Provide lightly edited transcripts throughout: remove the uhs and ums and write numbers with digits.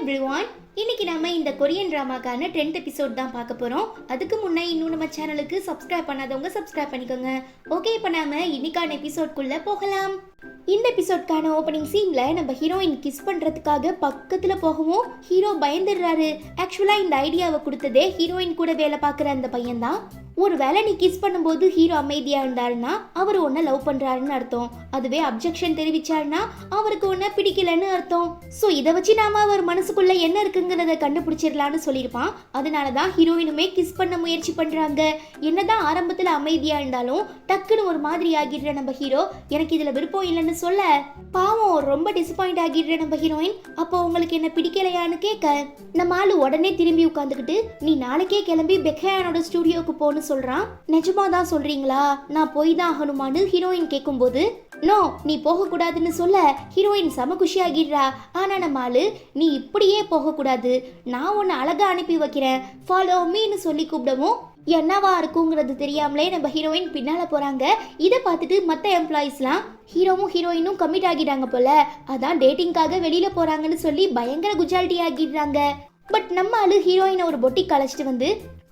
Everyone, இன்னைக்கு நாம இந்த கொரியன் டிராமாக்கான 10th எபிசோட் தான் பார்க்க போறோம். அதுக்கு முன்னே இன்னும் நம்ம சேனலுக்கு சப்ஸ்கிரைப் பண்ணாதவங்க சப்ஸ்கிரைப் பண்ணிக்கோங்க. ஓகே, இப்போ நாம இன்னைக்கான எபிசோட்குள்ள போகலாம். இந்த எபிசோட்கான ஓப்பனிங் சீன்ல நம்ம ஹீரோயின் கிஸ் பண்றதுக்காக பக்கத்துல போகவும் ஹீரோ பயந்துடுறாரு. ஆக்சுவலா இந்த ஐடியாவை கொடுத்ததே ஹீரோயின் கூட வேலை பார்க்குற அந்த பையன் தான். ஒருவேளை நீ கிஸ் பண்ணும்போது ஹீரோ அமைதியா இருந்தாருன்னா அவர் உன்னை லவ் பண்றாருன்னு அர்த்தம். அதுவே அப்ஜெக்ஷன் தெரிவிச்சாருன்னா அவருக்கு உன்னை பிடிக்கலன்னு அர்த்தம். ஸோ இதை வச்சு நாம அவர் மனசுக்குள்ள என்ன இருக்குங்கிறத கண்டுபிடிச்சிடலான்னு சொல்லியிருப்பான். அதனாலதான் ஹீரோயினுமே கிஸ் பண்ண முயற்சி பண்றாங்க. என்னதான் ஆரம்பத்துல அமைதியா இருந்தாலும் டக்குன்னு ஒரு மாதிரி ஆகிடுற நம்ம ஹீரோ எனக்கு இதுல விருப்பம் இல்லைன்னு சொல்ல பாவம் ரொம்ப டிசப்பாயிண்ட் ஆகிடுற நம்ம ஹீரோயின் அப்போ உங்களுக்கு என்ன பிடிக்கலையான்னு கேட்க நம்ம ஆளு உடனே திரும்பி உட்காந்துக்கிட்டு நீ நாளைக்கே கிளம்பி பெக்கேயானோட ஸ்டுடியோக்கு போன்னு சொல்றான். நிஜமா தான் சொல்றீங்களா? நான் போய் தான் ஆகணுமான்னு ஹீரோயின் கேட்கும்போது நோ நீ போக கூடாதுன்னு சொல்ல ஹீரோயின் செம குஷி ஆகிடுறா. ஆனா நம்ம ஆளு நீ இப்படியே போக கூடாது, நான் உன்னை அழகா அனுப்பி வைக்கிறேன், ஃபாலோ மீன்னு சொல்லி கூப்பிடவும் என்னவா இருக்குங்கிறது தெரியாமலே நம்ம ஹீரோயின் பின்னால போறாங்க. இதை பார்த்துட்டு மற்ற எம்ப்ளாயிஸ்லாம் ஹீரோவும் ஹீரோயினும் கமிட் ஆகிட்டாங்க போல, அதான் டேட்டிங்காக வெளியில போறாங்கன்னு சொல்லி பயங்கர குஜாலிட்டி ஆகிடுறாங்க. பட் நம்ம ஆளு ஹீரோயினை ஒரு பொட்டிக் அழைச்சிட்டு வந்து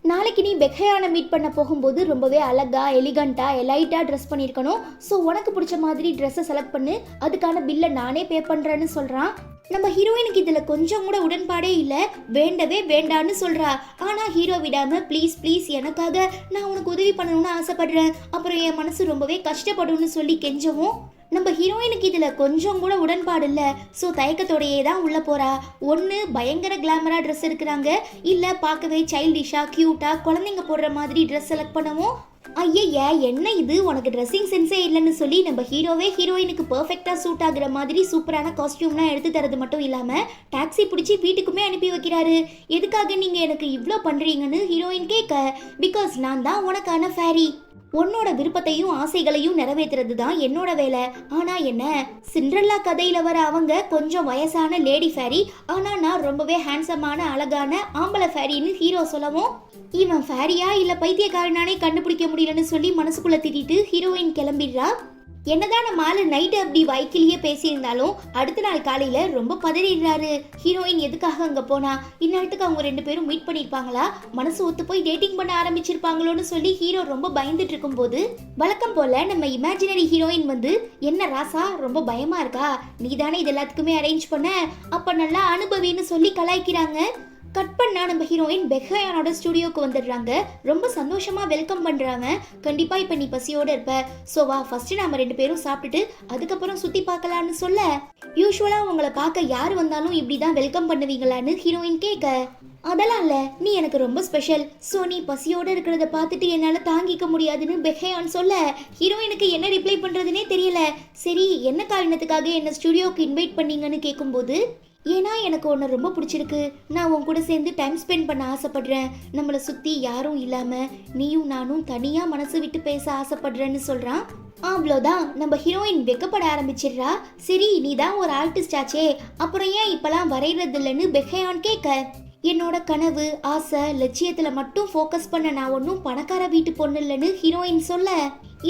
நாளைக்கு நீ பெக்கையான மீட் பண்ண போகும்போது ரொம்பவே அழகா எலிகண்டா எலைட்டா ட்ரெஸ் பண்ணியிருக்கணும். ஸோ உனக்கு பிடிச்ச மாதிரி ட்ரெஸ்ஸை செலக்ட் பண்ணு, அதுக்கான பில்லை நானே பே பண்றேன்னு சொல்றான். நம்ம ஹீரோயினுக்கு இதுல கொஞ்சம் கூட உடன்பாடே இல்லை, வேண்டவே வேண்டான்னு சொல்றா. ஆனா ஹீரோ விடாம ப்ளீஸ் ப்ளீஸ் எனக்காக நான் உனக்கு உதவி பண்ணணும்னு ஆசைப்படுறேன், அப்புறம் என் மனசு ரொம்பவே கஷ்டப்படும்னு சொல்லி கெஞ்சவும் நம்ம ஹீரோயினுக்கு இதுல கொஞ்சம் கூட உடன்பாடு இல்லை. ஸோ தயக்கத்தோடையே தான் உள்ள போறா. ஒன்று பயங்கர கிளாமரா ட்ரெஸ் எடுக்கிறாங்க, இல்லை பார்க்கவே சைல்டிஷா கியூட்டா குழந்தைங்க போடுற மாதிரி ட்ரெஸ் செலக்ட் பண்ணவும் ஐயா என்ன இது உனக்கு ட்ரெஸ்ஸிங் சென்ஸே இல்லைன்னு சொல்லி நம்ம ஹீரோவே ஹீரோயினுக்கு பர்ஃபெக்டாக சூட் ஆகுற மாதிரி சூப்பரான காஸ்டியூம்லாம் எடுத்து தரது மட்டும் இல்லாமல் டாக்ஸி பிடிச்சி வீட்டுக்குமே அனுப்பி வைக்கிறாரு. எதுக்காக நீங்கள் எனக்கு இவ்வளோ பண்ணுறீங்கன்னு ஹீரோயின் கேட்க பிகாஸ் நான் தான் உனக்கான ஃபேரி, உன்னோட விருப்பத்தையும் ஆசைகளையும் நிறைவேற்றுறது தான் என்னோட வேலை. ஆனா என்ன சிண்ட்ரெல்லா கதையில வர அவங்க கொஞ்சம் வயசான லேடி ஃபேரி, ஆனா நான் ரொம்பவே ஹேண்ட்ஸமான அழகான ஆம்பளை ஃபேரின்னு ஹீரோ சொல்லவும் இவன் ஃபேரியா இல்ல பைத்தியக்காரனானே கண்டுபிடிக்க முடியலன்னு சொல்லி மனசுக்குள்ள திட்டிட்டு ஹீரோயின் கிளம்பிடுறா. என்னதான் நம்ம ஆளு நைட்டு அப்படி வைக்கிலேயே பேசியிருந்தாலும் அடுத்த நாள் காலையில ரொம்ப பதறிடுறாரு. ஹீரோயின் எதுக்காக அங்க போனா, இந்நேரத்துக்கு அவங்க ரெண்டு பேரும் மீட் பண்ணிருப்பாங்களா, மனசு ஒத்து போய் டேட்டிங் பண்ண ஆரம்பிச்சிருப்பாங்களோன்னு சொல்லி ஹீரோ ரொம்ப பயந்துட்டு இருக்கும் போது வழக்கம் போல நம்ம இமேஜினரி ஹீரோயின் வந்து என்ன ராசா ரொம்ப பயமா இருக்கா, நீ தானே இது எல்லாத்துக்குமே அரேஞ்ச் பண்ண, அப்ப நல்லா அனுபவின்னு சொல்லி கலாய்க்கிறாங்க. கட் பண்ணா நம்ம ஹீரோயின் பெக்கையானோட ஸ்டுடியோக்கு வந்துடுறாங்க. ரொம்ப சந்தோஷமா வெல்கம் பண்றாங்க. கண்டிப்பா இப்ப நீ பசியோட இருப்ப, சோ வா ஃபர்ஸ்ட் நாம ரெண்டு பேரும் சாப்பிட்டுட்டு அதுக்கப்புறம் சுத்தி பார்க்கலான்னு சொல்ல யூஸ்வலா உங்களை பார்க்க யார் வந்தாலும் இப்படிதான் வெல்கம் பண்ணுவீங்களான்னு ஹீரோயின் கேட்க அதெல்லாம் இல்ல, நீ எனக்கு ரொம்ப ஸ்பெஷல், சோ நீ பசியோட இருக்கிறத பார்த்துட்டு என்னால தாங்கிக்க முடியாதுன்னு பெக்கையான் சொல்ல ஹீரோயினுக்கு என்ன ரிப்ளை பண்றதுன்னே தெரியல. சரி என்ன காரணத்துக்காக என்ன ஸ்டுடியோக்கு இன்வைட் பண்ணீங்கன்னு கேட்கும்போது ஏன்னா எனக்கு உன்னை ரொம்ப பிடிச்சிருக்கு, நான் உன் கூட சேர்ந்து டைம் ஸ்பெண்ட் பண்ண ஆசைப்படுறேன், நம்மளை சுற்றி யாரும் இல்லாமல் நீயும் நானும் தனியாக மனசு விட்டு பேச ஆசைப்படுறேன்னு சொல்கிறான். அவ்வளோதான் நம்ம ஹீரோயின் வெக்கப்பட ஆரம்பிச்சிடுறா. சரி நீ தான் ஒரு ஆர்டிஸ்ட் ஆச்சே, அப்புறம் ஏன் இப்போலாம் வரைகிறது இல்லைன்னு பெக்கையான் கேட்க என்னோட கனவு ஆசை லட்சியத்தில் மட்டும் ஃபோக்கஸ் பண்ண நான் ஒன்றும் பணக்கார வீட்டு பொண்ணு இல்லைன்னு ஹீரோயின் சொல்ல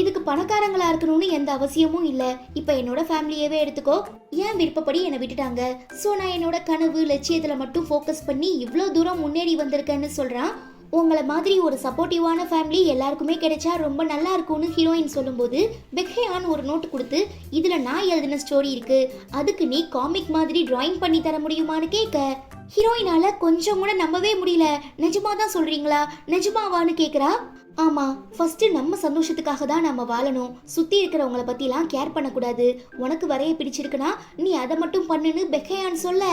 இதுக்கு பணக்காரங்களா இருக்கணும்னு எந்த அவசியமும் இல்லை, இப்போ என்னோட ஃபேமிலியவே எடுத்துக்கோ, ஏன் விருப்பப்படி என்னை விட்டுட்டாங்க, ஸோ நான் என்னோட கனவு லட்சியத்தில் மட்டும் ஃபோக்கஸ் பண்ணி இவ்வளோ தூரம் முன்னேறி வந்திருக்கேன்னு சொல்கிறான். உங்களை மாதிரி ஒரு சப்போர்ட்டிவான ஃபேமிலி எல்லாருக்குமே கிடைச்சா ரொம்ப நல்லா இருக்கும்னு ஹீரோயின் சொல்லும்போது பெக்கையான் ஒரு நோட்டு கொடுத்து இதில் நான் எழுதின ஸ்டோரி இருக்கு, அதுக்கு நீ காமிக் மாதிரி டிராயிங் பண்ணி தர முடியுமான்னு கேட்க ஹீரோயினால கொஞ்சம் கூட நம்பவே முடியல. நிஜமா தான் சொல்றீங்களா, நிஜமாவான்னு கேட்குறா. ஆமா ஃபர்ஸ்ட் நம்ம சந்தோஷத்துக்காக தான் நம்ம வாழணும், சுத்தி இருக்கிறவங்கள பத்திலாம் கேர் பண்ணக்கூடாது, உனக்கு வரைய பிடிச்சிருக்குன்னா நீ அதை மட்டும் பண்ணுன்னு பெக்கையான் சொல்ல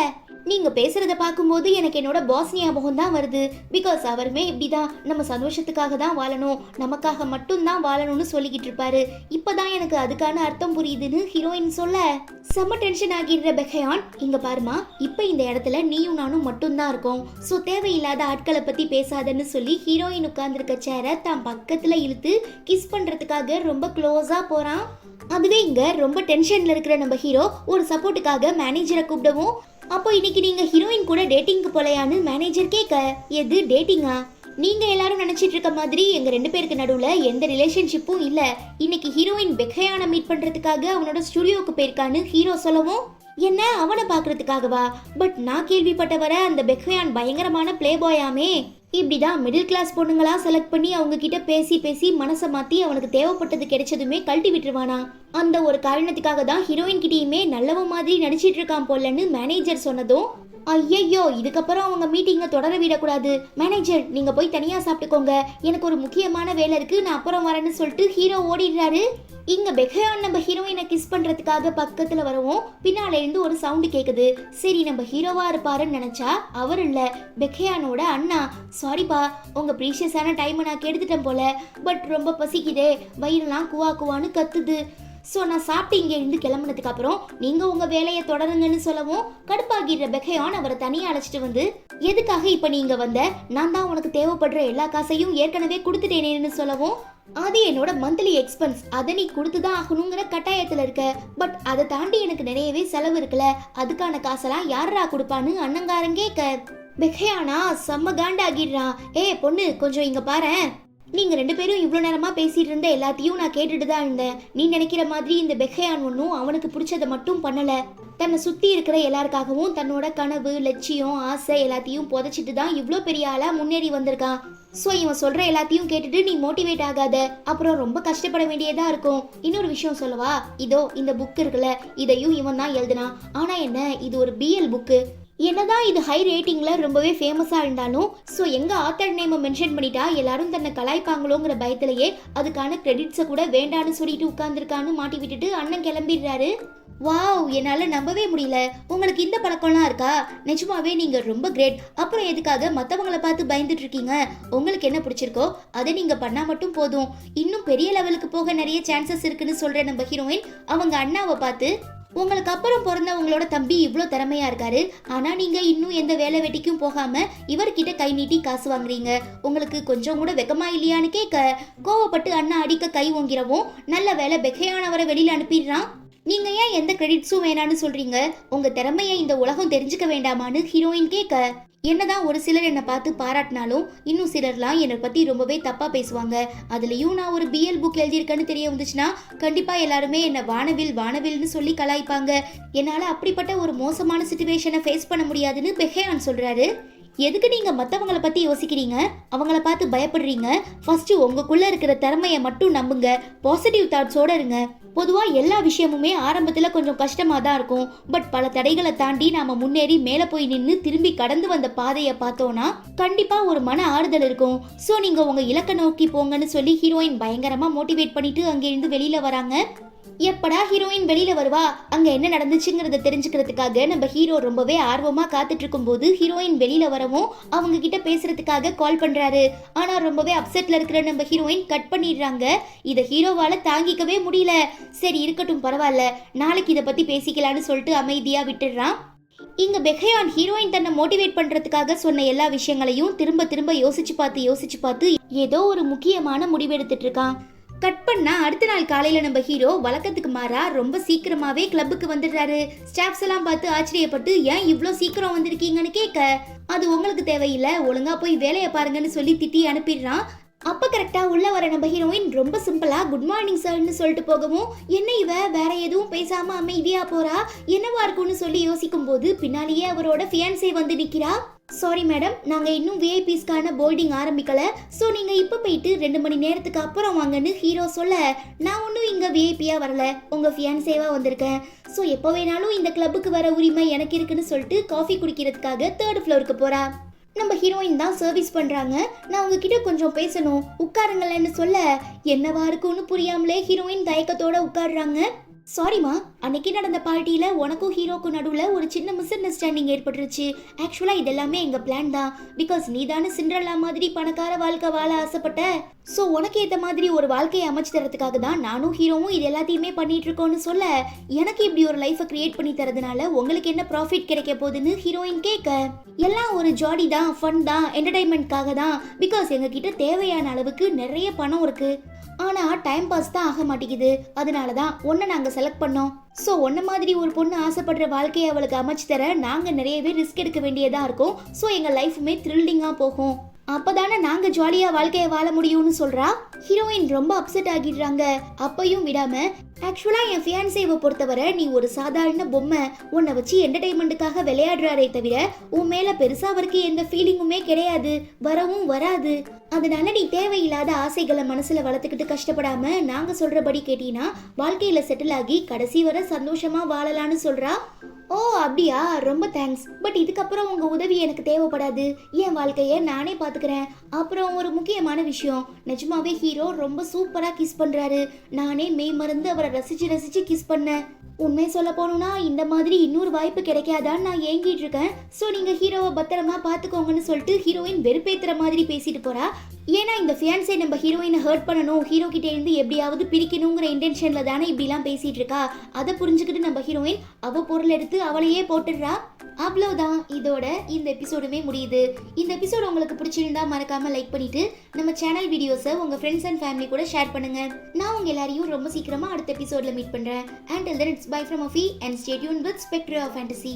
நீங்க பேசுறத பார்க்கும்போது எனக்கு என்னோட பாஸ் ஞாபகம் தான் வருது, பிகாஸ் அவருமே இப்படிதான் நம்ம சந்தோஷத்துக்காக தான் வாழணும், நமக்காக மட்டும் தான் வாழணும்னு சொல்லிக்கிட்டு இருப்பாரு, இப்பதான் எனக்கு அதுக்கான அர்த்தம் புரியுதுன்னு ஹீரோயின் சொல்ல செம்ம டென்ஷன் ஆகிடுற பெக்கையான் இங்க பாருமா இப்ப இந்த இடத்துல நீயும் நானும் மட்டும்தான் இருக்கோம், ஸோ தேவையில்லாத ஆட்களை பத்தி பேசாதன்னு சொல்லி ஹீரோயின் உட்கார்ந்துருக்க சேரை தான் பக்கத்துல இழுத்து கிஸ் பண்றதுக்காக ரொம்ப க்ளோஸா போறான். அதுவே இங்க ரொம்ப டென்ஷன்ல இருக்கிற நம்ம ஹீரோ ஒரு சப்போர்ட்டுக்காக மேனேஜரை கூப்பிடவும் அப்போ இன்னைக்கு நீங்க ஹீரோயின் கூட டேட்டிங்க்கு போலையான்னு மேனேஜர் கேட்க எது டேட்டிங்கா, நீங்க எல்லாரும் நினைச்சிட்டு இருக்க மாதிரி எங்க ரெண்டு பேருக்கு நடுவுல எந்த ரிலேஷன்ஷிப்பும் இல்ல, இன்னைக்கு ஹீரோயின் பெக்கையான மீட் பண்றதுக்காக அவனோட ஸ்டுடியோக்கு போயிருக்கான்னு ஹீரோ சொல்லவும் என்ன அவனை பாக்குறதுக்காகவா? பட் நான் கேள்விப்பட்ட வர அந்த பெக்ஹயான் பயங்கரமான பிளே பாயாமே. இப்படிதான் மிடில் கிளாஸ் பொண்ணுங்களா செலக்ட் பண்ணி அவங்க கிட்ட பேசி பேசி மனசை மாத்தி அவனுக்கு தேவைப்பட்டது கிடைச்சதுமே கழட்டி விட்டுருவானா. அந்த ஒரு காரணத்துக்காக தான் ஹீரோயின் கிட்டயுமே நல்லவ மாதிரி நடிச்சிட்டு இருக்கான் போலன்னு மேனேஜர் சொன்னதும், ஐயையோ இதுக்கப்புறம் அவங்க மீட்டிங்கை தொடர விடக்கூடாது. மேனேஜர் நீங்க போய் தனியா சாப்பிட்டுக்கோங்க, எனக்கு ஒரு முக்கியமான வேலை இருக்கு, நான் அப்புறம் வரேன்னு சொல்லிட்டு ஹீரோ ஓடிடுறாரு. இங்க பெக்ஹயான் நம்ம ஹீரோயினை கிஸ் பண்றதுக்காக பக்கத்துல வரவும் பின்னால இருந்து ஒரு சவுண்டு கேக்குது. சரி நம்ம ஹீரோவா இருப்பாருன்னு நினைச்சா அவர் இல்ல, பெக்ஹயானோட அண்ணா. சாரிப்பா, உங்க ப்ரீஷியஸான டைமை நான் கெடுத்துட்டேன் போல. பட் ரொம்ப பசிக்குதே, வயிறுலாம் குவா குவான்னு கத்துது. ஸோ நான் சாப்பிட்டு இங்கே இருந்து கிளம்புனதுக்கு அப்புறம் நீங்கள் உங்கள் வேலையை தொடருங்கன்னு சொல்லவும் கடுப்பாகிற பெக்ஹயான் அவரை தனியாக அழைச்சிட்டு வந்து, எதுக்காக இப்போ நீங்கள் வந்த? நான் தான் உனக்கு தேவைப்படுற எல்லா காசையும் ஏற்கனவே கொடுத்துட்டேனேன்னு சொல்லவும், அது என்னோட மந்த்லி எக்ஸ்பென்ஸ், அதை நீ கொடுத்து தான் ஆகணுங்கிற கட்டாயத்தில் இருக்க. பட் அதை தாண்டி எனக்கு நிறையவே செலவு இருக்குல்ல, அதுக்கான காசெல்லாம் யாரா கொடுப்பான்னு அண்ணங்காரன் கேட்க, பெக்ஹயானா செம்ம காண்டாகிடுறான். ஏ பொண்ணு கொஞ்சம் இங்கே பாரேன், நீங்க ரெண்டு பேரும் இவ்வளோ நேரமா பேசிட்டு இருந்த எல்லாத்தையும் நான் கேட்டுட்டு தான் இருந்தேன். நீ நினைக்கிற மாதிரி இந்த பெக்ஹயான் ஒன்றும் அவனுக்கு பிடிச்சதை மட்டும் பண்ணல. தன்னை சுத்தி இருக்கிற எல்லாருக்காகவும் தன்னோட கனவு, லட்சியம், ஆசை எல்லாத்தையும் புதைச்சிட்டு தான் இவ்வளோ பெரிய ஆளா முன்னேறி வந்திருக்கான். ஸோ இவன் சொல்ற எல்லாத்தையும் கேட்டுட்டு நீ மோட்டிவேட் ஆகாத, அப்புறம் ரொம்ப கஷ்டப்பட வேண்டியதா இருக்கும். இன்னொரு விஷயம் சொல்லவா, இதோ இந்த புக் இருக்குல்ல, இதையும் இவன் தான் எழுதுனான். ஆனா என்ன, இது ஒரு பிஎல் புக்கு. என்னதான் இது ஹை ரேட்டிங்ல ரொம்பவே ஃபேமஸா இருந்தாலும் ஸோ எங்க ஆத்தர் நேமை மென்ஷன் பண்ணிட்டா எல்லாரும் தன்னை கலாய்ப்பாங்களோங்கிற பயத்திலேயே அதுக்கான கிரெடிட்ஸை கூட வேண்டான்னு சொல்லிட்டு உட்கார்ந்துருக்கான்னு மாட்டி விட்டுட்டு அண்ணன் கிளம்பிடுறாரு. வாவ், என்னால நம்பவே முடியல. உங்களுக்கு இந்த பழக்கம்லாம் இருக்கா? நிஜமாவே நீங்க ரொம்ப கிரேட். அப்புறம் எதுக்காக மற்றவங்களை பார்த்து பயந்துட்டு இருக்கீங்க? உங்களுக்கு என்ன பிடிச்சிருக்கோ அதை நீங்க பண்ணா மட்டும் போதும். இன்னும் பெரிய லெவலுக்கு போக நிறைய சான்சஸ் இருக்குன்னு சொல்ற நம்ம ஹீரோயின் அவங்க அண்ணாவை பார்த்து, உங்களுக்கு அப்புறம் பிறந்த உங்களோட தம்பி இவ்வளோ திறமையா இருக்காரு, ஆனா நீங்க இன்னும் எந்த வேலை வெட்டிக்கும் போகாம இவர்கிட்ட கை நீட்டி காசு வாங்குறீங்க, உங்களுக்கு கொஞ்சம் கூட வெக்கமா இல்லையான்னு கேட்க, கோவப்பட்டு அண்ணா அடிக்க கை ஓங்கிறவும் நல்ல வேலை பெக்ஹயானவரை வெளியில அனுப்பிடுறான். நீங்க ஏன் எந்த கிரெடிட்ஸும் வேணான்னு சொல்றீங்க? உங்க திறமையை இந்த உலகம் தெரிஞ்சுக்க வேண்டாமான்னு ஹீரோயின் கேட்க, என்னதான் ஒரு சிலர் என்னை பார்த்து பாராட்டினாலும் இன்னும் சிலர்லாம் என்னை பற்றி ரொம்பவே தப்பாக பேசுவாங்க. அதுலேயும் நான் ஒரு பிஎல் புக் எழுதியிருக்கேன்னு தெரிய வந்துச்சுன்னா கண்டிப்பாக எல்லாருமே என்னை வானவில்னு சொல்லி கலாய்ப்பாங்க. என்னால் அப்படிப்பட்ட ஒரு மோசமான சிச்சுவேஷனை ஃபேஸ் பண்ண முடியாதுன்னு பெக்ஹயான் சொல்கிறாரு. எதுக்கு நீங்கள் மற்றவங்களை பற்றி யோசிக்கிறீங்க, அவங்கள பார்த்து பயப்படுறீங்க? ஃபர்ஸ்ட் உங்களுக்குள்ளே இருக்கிற திறமையை மட்டும் நம்புங்க, பாசிட்டிவ் தாட்ஸோடு இருங்க. பொதுவாக எல்லா விஷயமுமே ஆரம்பத்தில் கொஞ்சம் கஷ்டமாக தான் இருக்கும். பட் பல தடைகளை தாண்டி நாம் முன்னேறி மேலே போய் நின்று திரும்பி கடந்து வந்த பாதையை பார்த்தோன்னா கண்டிப்பாக ஒரு மன ஆறுதல் இருக்கும். ஸோ நீங்கள் உங்கள் இலக்கை நோக்கி போங்கன்னு சொல்லி ஹீரோயின் பயங்கரமாக மோட்டிவேட் பண்ணிட்டு அங்கேருந்து வெளியில் வராங்க. எப்படா ஹீரோயின் வெளியில வருவா, அங்க என்ன நடந்துச்சுங்கிறத தெரிஞ்சுக்கிறதுக்காக நம்ம ஹீரோ ரொம்பவே ஆர்வமா காத்துட்டு இருக்கும் போது ஹீரோயின் வெளியில வரவும் அவங்க கிட்ட பேசுறதுக்காக கால் பண்றாரு. ஆனா ரொம்பவே அப்செட்ல இருக்கிற நம்ம ஹீரோயின் கட் பண்ணிடுறாங்க. இதை ஹீரோவால தாங்கிக்கவே முடியல. சரி இருக்கட்டும் பரவாயில்ல, நாளைக்கு இதை பத்தி பேசிக்கலான்னு சொல்லிட்டு அமைதியா விட்டுடுறான். இங்க பெக்ஹயான் ஹீரோயின் தன்னை மோட்டிவேட் பண்றதுக்காக சொன்ன எல்லா விஷயங்களையும் திரும்ப திரும்ப யோசிச்சு பார்த்து ஏதோ ஒரு முக்கியமான முடிவு எடுத்துட்டு இருக்கான். கட் பண்ணா அடுத்த நாள் காலையில நம்ம ஹீரோ வழக்கத்துக்கு மாறா ரொம்ப சீக்கிரமாவே கிளப்புக்கு வந்துடுறாரு. ஸ்டாஃப்ஸ் எல்லாம் பார்த்து ஆச்சரியப்பட்டு ஏன் இவ்வளோ சீக்கிரம் வந்திருக்கீங்கன்னு கேட்க, அது உங்களுக்கு தேவையில்லை, ஒழுங்கா போய் வேலையை பாருங்கன்னு சொல்லி திட்டி அனுப்பிடுறான். அப்ப கரெக்டா உள்ள வர நம்ம ஹீரோயின் ரொம்ப சிம்பிளா குட் மார்னிங் சார்னு சொல்லிட்டு போகவும், என்ன இவ வேற எதுவும் பேசாம அமைதியா போறா, என்னவா இருக்கும்னு சொல்லி யோசிக்கும் போது பின்னாலேயே அவரோட ஃபியான்சே வந்து நிக்கிறா. சாரி மேடம், நாங்கள் இன்னும் விஐபிஸ்க்கான போர்டிங் ஆரம்பிக்கல, ஸோ நீங்கள் இப்போ போயிட்டு 2 மணி நேரத்துக்கு அப்புறம் வாங்கன்னு ஹீரோ சொல்ல, நான் ஒன்றும் இங்கே விஐபியாக வரல, உங்கள் ஃபியான்சேவாக வந்திருக்கேன். ஸோ எப்போ வேணாலும் இந்த கிளப்புக்கு வர உரிமை எனக்கு இருக்குன்னு சொல்லிட்டு காஃபி குடிக்கிறதுக்காக 3rd ஃப்ளோருக்கு போகிறா. நம்ம ஹீரோயின் தான் சர்வீஸ் பண்ணுறாங்க. நான் உங்ககிட்ட கொஞ்சம் பேசணும், உட்காருங்களேன்னு சொல்ல, என்னவா இருக்கும்னு புரியாமலே ஹீரோயின் தயக்கத்தோட உட்காடுறாங்க. சாரிம்மா, அன்னைக்கு நடந்த பார்ட்டியில உனக்கும் ஹீரோக்கும் நடுவில் ஒரு சின்ன மிஸ் அண்டர்ஸ்டாண்டிங் ஏற்பட்டுருச்சு. ஆக்சுவலாக இதெல்லாமே எங்கள் பிளான் தான். பிகாஸ் நீ தானே சிண்ட்ரெல்லா மாதிரி பணக்கார வாழ்க்கை வாழ ஆசைப்பட்ட. ஸோ உனக்கு ஏற்ற மாதிரி ஒரு வாழ்க்கையை அமைச்சு தரதுக்காக தான் நானும் ஹீரோவும் இது எல்லாத்தையுமே பண்ணிட்டு இருக்கோன்னு சொல்ல, எனக்கு இப்படி ஒரு லைஃபை கிரியேட் பண்ணி தரதுனால உங்களுக்கு என்ன ப்ராஃபிட் கிடைக்க போகுதுன்னு ஹீரோயின் கேட்க, எல்லாம் ஒரு ஜாடி தான், ஃபன் தான், என்டர்டைன்மெண்ட்காக தான். பிகாஸ் எங்ககிட்ட தேவையான அளவுக்கு நிறைய பணம் இருக்கு, ஆனால் டைம் பாஸ் தான் ஆக மாட்டேங்குது. அதனால தான் ஒன்றை நாங்கள் செலக்ட் பண்ணோம். ஸோ ஒன்றை மாதிரி ஒரு பொண்ணு ஆசைப்படுற வாழ்க்கையை அவளுக்கு அமைச்சு தர நாங்கள் நிறையவே ரிஸ்க் எடுக்க வேண்டியதாக இருக்கும். ஸோ எங்கள் லைஃபுமே த்ரில்லிங்காக போகும், அப்போதானே நாங்கள் ஜாலியாக வாழ்க்கையை வாழ முடியும்னு சொல்கிறா. ஹீரோயின் ரொம்ப அப்செட் ஆகிடுறாங்க. அப்பையும் விடாம, ஆக்சுவலா என் ஃபியான்சேவை பொறுத்தவரை நீ ஒரு சாதாரண பொம்மை, உன்னை வச்சு என்டர்டைன்மெண்ட்டுக்காக விளையாடுறாரே தவிர உன் மேல பெருசா அவருக்கு எந்த ஃபீலிங்குமே கிடையாது, வரவும் வராது. அதனால நீ தேவையில்லாத ஆசைகளை மனசுல வளர்த்துக்கிட்டு கஷ்டப்படாம நாங்க சொல்றபடி கேட்டீங்கன்னா வாழ்க்கையில செட்டில் ஆகி கடைசி வரை சந்தோஷமா வாழலான்னு சொல்றா. ஓ அப்படியா, ரொம்ப தேங்க்ஸ். பட் இதுக்கப்புறம் உங்க உதவி எனக்கு தேவைப்படாது, என் வாழ்க்கைய நானே பாத்துக்கிறேன். அப்புறம் ஒரு முக்கியமான விஷயம், நிஜமாவே ஹீரோ ரொம்ப சூப்பரா கிஸ் பண்றாரு. நானே மெய் மறந்து அவரை ரசிச்சு ரசிச்சு கிஸ் பண்ணேன். உண்மை சொல்ல போனோம்னா இந்த மாதிரி இன்னொரு வாய்ப்பு கிடைக்காதான்னு நான் ஏங்கிட்டு இருக்கேன். ஸோ நீங்க ஹீரோவை பத்திரமா பாத்துக்கோங்கன்னு சொல்லிட்டு ஹீரோயின் வெறுப்பேத்துற மாதிரி பேசிட்டு போறா. ஏன்னா இந்த ஃபியான்சே நம்ம ஹீரோயினை ஹர்ட் பண்ணணும், ஹீரோ கிட்ட இருந்து எப்படியாவது பிரிக்கணுங்கிற இன்டென்ஷன்ல தானே இப்படிலாம் பேசிட்டு இருக்கா. அதை புரிஞ்சுக்கிட்டு நம்ம ஹீரோயின் அவ பொருள் எடுத்து அவளையே போட்டுடுறா. அவ்வளவுதான், இதோட இந்த எபிசோடுமே முடியுது. இந்த எபிசோடு உங்களுக்கு பிடிச்சிருந்தா மறக்காம லைக் பண்ணிட்டு நம்ம சேனல் வீடியோஸை உங்க ஃப்ரெண்ட்ஸ் அண்ட் ஃபேமிலி கூட ஷேர் பண்ணுங்க. நான் உங்க எல்லாரையும் ரொம்ப சீக்கிரமா அடுத்த எபிசோட்ல மீட் பண்றேன். Until then, it's bye from Afi and stay tuned with Spectre of Fantasy.